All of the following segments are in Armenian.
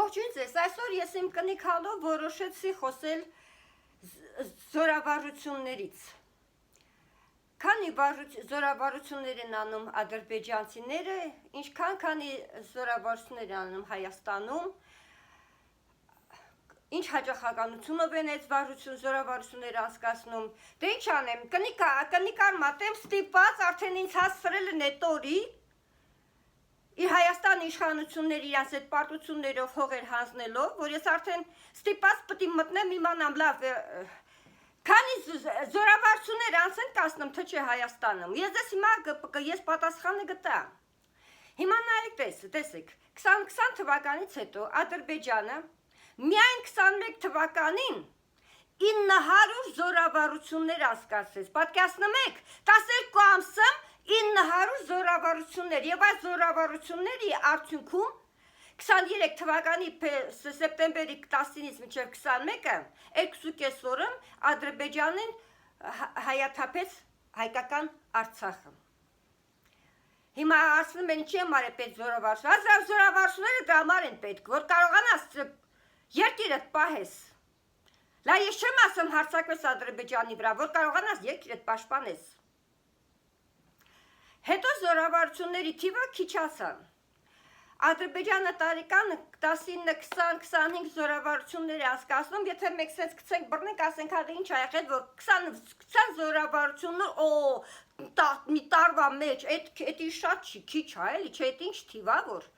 Ողջույն ձեզ, այսօր ես իմ կնիքալով որոշեցի խոսել զորավարություններից։ Քանի զորավարություններ են անում ադրբեջանցիները, քանի զորավարություններ են անում Հայաստանում, ինչ հաճախականությունով են այդ զորավարությունները անցկացնում, դե ինչ անեմ, կնիկար մատեմ ստիպված արդեն ինձ հասցրել են այդ օրի, իր Հայաստանի իշխանությունները իրենց այդ պարտություններով հողեր հանձնելով, որ ես արդեն ստիպված պետք է մտնեմ իմանամ լավ, քանի զորավարություններ անցեն կասնում, թե չէ Հայաստանում, ես հիմա ես պատասխանը գտա։ Հիմա նայեք տեսեք, 2020 թվականից հետո Ադրբեջանը միայն 21 թվականին 900 զորավարություններ անցկացրեց, պատկերացնում եք, 12 ամսում 900 զորավարություններ եւ այս զորավարությունների արդյունքում 23 թվականի սեպտեմբերի 10-ից մինչև 21-ը 2.5 օրում Ադրբեջանին հայաթափեց հայկական Արցախը։ Հիմա ասում են ինչի համար է պետք զորավարություն, զորավարությունները դրա համար են պետք, որ կարողանաս երկիրդ պահես։ Լա ես չեմ ասում հարձակվես Ադրբեջանի վրա, որ կարողանաս երկիրդ պաշտպանես։ Հետո զորավարությունների թիվը քիչ ասան։ Ադրբեջանը տարեկան 19-20-25 զորավարություններ է անցկացնում, եթե մեկ սենց գցենք բռնենք, ասենք հա ինչ ա եղել, որ 20 զորավարություններ, մի տարվա մեջ, այդ շատ չի, քիչ ա էլի, չէ, այդ ինչ թիվ ա որ։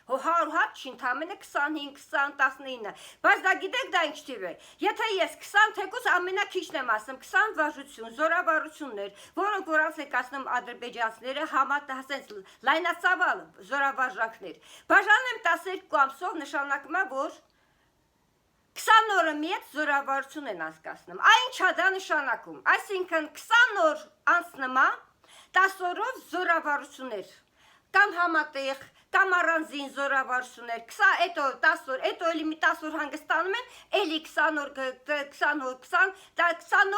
Հո 100 չի, ընդամենը 25, 20, 19, բայց դա գիտեք դա ինչ թիվ է, եթե ես 20 թեկուզ ամենակիչն եմ ասում, 20 վարժություն, զորավարություններ, որոնք որ անցկացնում ադրբեջանցիները համատասենց լայնածավալ զորավարժանքներ, բաժանեմ 12 ամսով նշանակում է, որ 20 օրը մի հետ զորավարություն են անցկացնում, այն ինչ ա դա նշանակում, այսինքն 20 օր անցնում է 10 օրով զորավարություններ, կամ համատեղ, կամ առանձին զորավարություններ, 10 էլի մի 10 օր հանգստանում են, էլի 20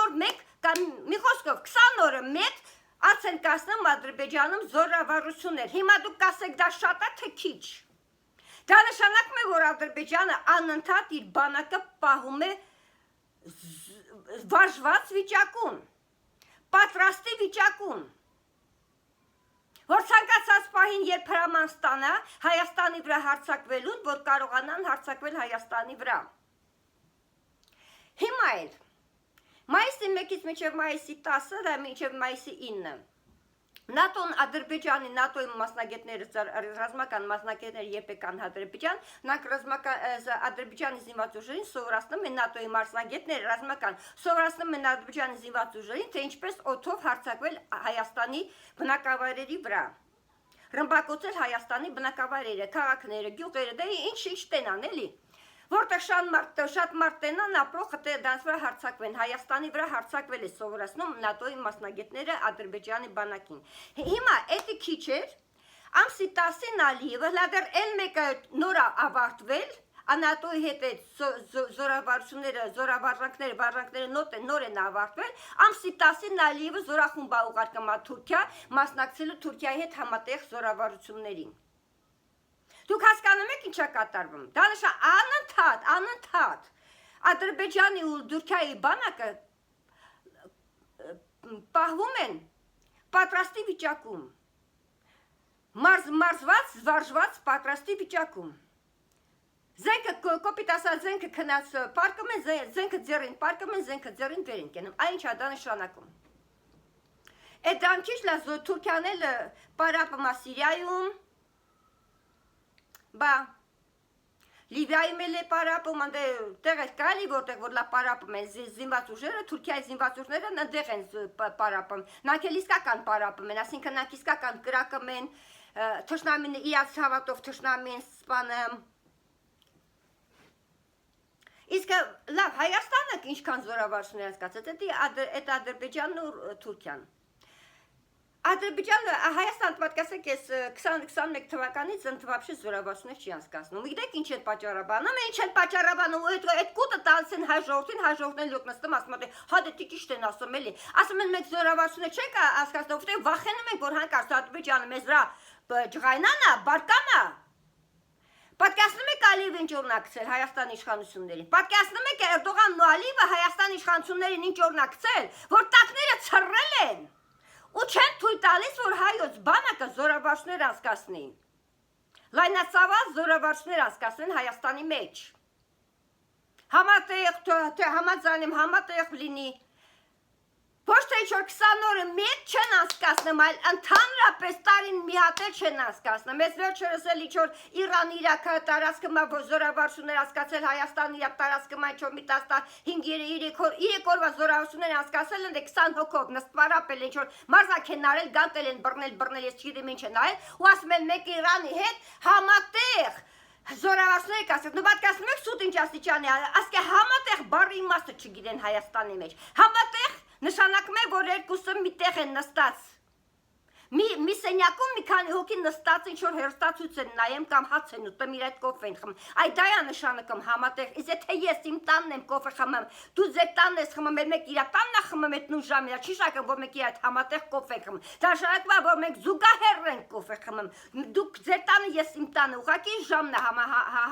օր մեկ, կամ մի խոսքով 20 օրը մեկ անց են կացնում Ադրբեջանում զորավարություններ, հիմա դուք կասեք դա շատ է, թե քիչ, դա նշանակում է, որ Ադրբեջանը անընդհատ իր բանակը պահում է վարժված վիճակում, պատրաստի վիճակում, որ ցանկացած պահին երբ հրաման ստանա Հայաստանի վրա հարձակվելուն, որ կարողանան հարձակվել Հայաստանի վրա։ Հիմա էլ, մայիսի 1-ից մինչև մայիսի 10-ը, դա մինչև մայիսի 9-ը, ՆԱՏՕ-ն Ադրբեջանի, ՆԱՏՕ-ի մասնագետները, ռազմական մասնագետները երբ եկան Ադրբեջան, նրանք Ադրբեջանի զինված ուժերին սովորացնում են ՆԱՏՕ-ի մասնագետները ռազմական, սովորացնում են Ադրբեջանի զինված ուժերին, թե ինչպես օդով հարձակվել Հայաստանի բնակավայրերի վրա, ռմբակոծել Հայաստանի բնակավայրերը, քաղաքները, գյուղերը, դե ինչ տենան էլի, որտեղ շատ մարդ տենան ապրող դրանց վրա հարձակվեն, Հայաստանի վրա հարձակվել է սովորացնում ՆԱՏՕ-ի մասնագետները Ադրբեջանի բանակին։ Հիմա էդի քիչ էր, ամսի 10-ին Ալիևը, լադեր էլ մեկը նոր ավարտվել, ՆԱՏՕ-ի հետ զորավարժանքները նոր են ավարտվել, ամսի 10-ին Ալիևը զորախումբ ա ուղարկում Թուրքիա, մասնակցելու Թուրքիայի հետ համատեղ զորավարություններին։ Դուք հասկանում եք ինչա կատարվում, դա անընդհատ Ադրբեջանի ու Թուրքիայի բանակը պահվում են պատրաստի վիճակում, մարզված, վարժված պատրաստի վիճակում, զենքը կոպիտ ասած զենքը քնած պարկում են, զենքը ձեռին պարկում են, զենքը ձեռին վեր են կենում, այն ինչա դա նշանակում։ Այդ դրանքիչ լա Թուրքիան էլ պարապում է Սիրիայում, բա Լիվիայում էլ է պարապում, տեղ էլ կա էլի որտեղ որ լա պարապում են զինված ուժերը, Թուրքիայի զինված ուժները ընդեղ են պարապում, նրանք էլ իսկական պարապում են, այսինքն նրանք իսկական կրակում են, թշնամին իրաց հավատով թշնամի են սպանում։ Իսկ լավ, Հայաստանը ինչքան զորավարություններ անցկացրեց, այդ Ադրբեջանն ու Թուրքիան։ Ադրբեջանը, Հայաստան պատկասեք ես 2021 թվականից ընդվապշի զորավարություններ չի անցկացնում, գիտեք ինչ են պատճառաբանում, ինչ են պատճառաբանում, այդ կուտը տալիս են հայ ժողովրդին լոկ նստում, ասում են, հա դե ճիշտ են ասում էլի, ասում են մենք զորավարություններ չենք անցկացնում, որտեղ վախենում ենք, որ հանկարծ Ադրբեջանը մեզ վրա ջղայնանա, բարկանա, պատկասնում եք ալի Ալիևին ճորնակցել Հայաստանի իշխանություններին։ Պատկերացնում եք Էրդողանն ու Ալիևը Հայաստանի իշխանություններին ինչ ճորնակցել, որ տակները ցրրել են ու չեն թույլ տալիս, որ հայոց բանակը զորավարժներ անցկացնի։ Լայնածավալ զորավարժներ անցկացնեն Հայաստանի մեջ։ Համատեղ թե համատեղ լինի։ Ոչ թե ինչ-որ 20 օրը մեկ չեն անցկացնում, այլ ընդհանրապես տարին մի հատ էլ չեն անցկացնում։ Ես վերջերս էլ ինչ-որ Իրանի Իրաքի տարածքումա զորավարժություններ անցկացել, Հայաստանի տարածքումա ինչ-որ մի 15-3 օրվա զորավարժություններ անցկացել են 20 հոգով նստվարապել ինչ-որ մարզաքեն արել, գանտել են բռնել, ես չգիտեմ ինչ են արել, ու ասում են մեկ Իրանի հետ համատեղ զորավարժներ կասել, նու պատկասնում եք սուտ ինչ աստիճան է, ասկե համատեղ բառի իմաստը չգիտեն Հայաստանի մեջ, համատեղ նշանակում է, որ երկուսը միտեղ են նստած, մի սենյակում մի քանի հոգի նստած ինչ-որ հեռուստացույց են նայում կամ հաց են ուտում իր այդ կոֆե են խմում, այդ դա է նշանակում համատեղ, իսկ եթե ես իմ տանն եմ կոֆե խմում, դու ձեր տանն ես խմում, մեկ իր տանն է խմում այդ նույն ժամին, չի շակում, որ մեկ իր այդ համատեղ կոֆե խմում, դա նշանակում է, որ մենք զուգահեռ ենք կոֆե խմում, դուք ձեր տանը, ես իմ տանը, ուղղակի ժամն է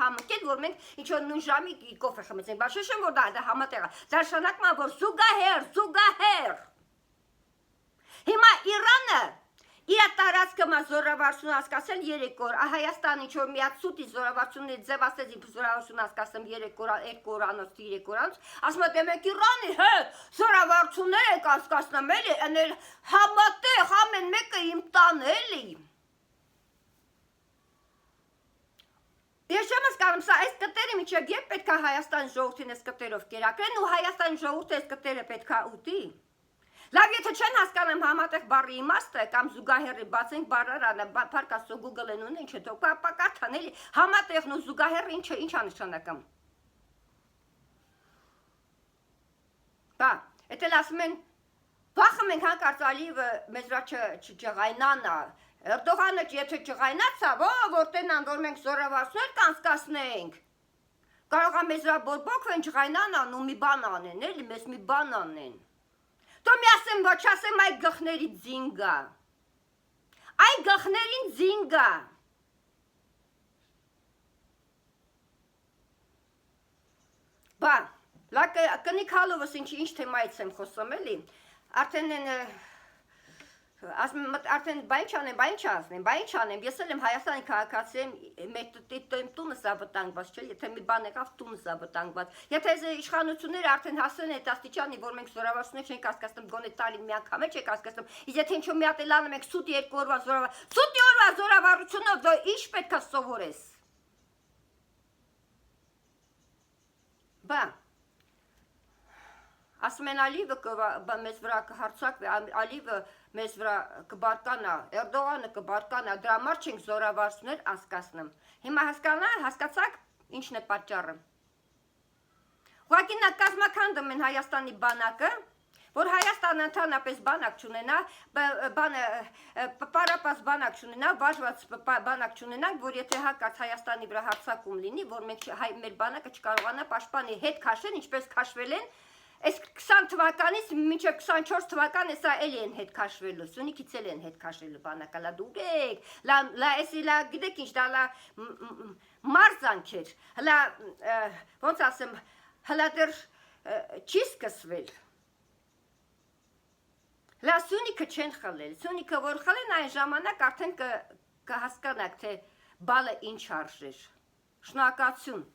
համընկել, որ մենք ինչ-որ նույն ժամի կոֆե խմեցինք, բայց շշեմ, որ դա համատեղ է, դա նշանակում է, որ զուգահեռ։ Հիմա Իրանը իր տարածքը զորավարժություն անցկացել 3 օր, Հայաստանը ինչ-որ մի հատ սուտի զորավարժությունների ձևացրեց իմ զորավարժություն անցկացնում 3 օր, 2 օրանոց, 3 օրանոց, ասում է մենք Իրանի հետ զորավարժություններ ենք անցկացնում էլի, համատեղ ամեն մեկը իմ տանը էլի։ Ես չեմ հասկանում, սա այս կտերը միջև երբ պետք է Հայաստանի ժողովրդին այս կտերով կերակրեն ու Հայաստանի ժողովուրդը այս կտերը պետք է ուտի։ Լավ, եթե չեն հասկանում համատեղ բառի իմաստը կամ զուգահեռի բացենք բառարանը, փառք Աստծո Google-ն ունի, ինչ է թող կարդան էլի, համատեղն ու զուգահեռը ինչ է նշանակում։ Բա, եթե ասում են, վախում ենք հանկարծ Ալիևը մեզ վրա չջղայնանա, Էրդողանը եթե ջղայնացա, որ տենան, որ մենք զորավարժներ կանցկացնենք, կարող է մեզ վրա բորբոքվեն ջղայնանան ու մի բան անեն, էլի, մեզ մի բան անեն։ Դու մի ասեմ, ոչ ասեմ այ գխների ձինգա, այ գխներին ձինգա, բա, կնիկ հալովս ինչ թեմայից եմ խոսում էլի, արդեն բայն չանեմ, ես էլ եմ Հայաստանի քաղաքացի եմ, մեր տունս ա վտանգված, չէ, եթե մի բան եղավ տունս ա վտանգված, եթե իշխանությունները արդեն հասել են այդ աստիճանի, որ մենք զորավարժություններ չենք հասկացնում, գոնե տարին մի անգամ էլ չենք հասկացնում, իսկ եթե ինչ-որ մի հատ էլ անում ենք սուտ 2 օրվա զորավարժությունով, ինչ պետք է սովորես։ Բա ասում են Ալիևը մեզ վրա կհարցակվի, Ալիևը մեզ վրա կբարկանա, Էրդողանը կբարկանա, դրա համար չենք զորավարժություններ անցկացնում։ Հիմա հասկացաք ինչն է պատճառը։ Ուղղակի նա կազմաքանդում են Հայաստանի բանակը, որ Հայաստանը ընդհանրապես բանակ չունենա, պարապած բանակ չունենա, վարժված բանակ չունենա, որ եթե հակած Հայաստանի վրա հարձակում լինի, որ մեր բանակը չկարողանա պաշտպանի հետ քաշել, ինչպես քաշվել են Այս 20 թվականից մինչև 24 թվականը սա էլի են հետ քաշվելու, Սյունիքից էլ են հետ քաշվելու բանակը, լա դուրեք, լա գիտեք ինչ, դա լա մարզանք էր, հլա ոնց ասեմ, հլա դեռ չի սկսվել, լա Սյունիքը չեն խլել, Սյունիքը որ խլեն այն ժամանակ արդեն կհասկանաք, թե բալը ինչ արժեր, շնորհակալություն։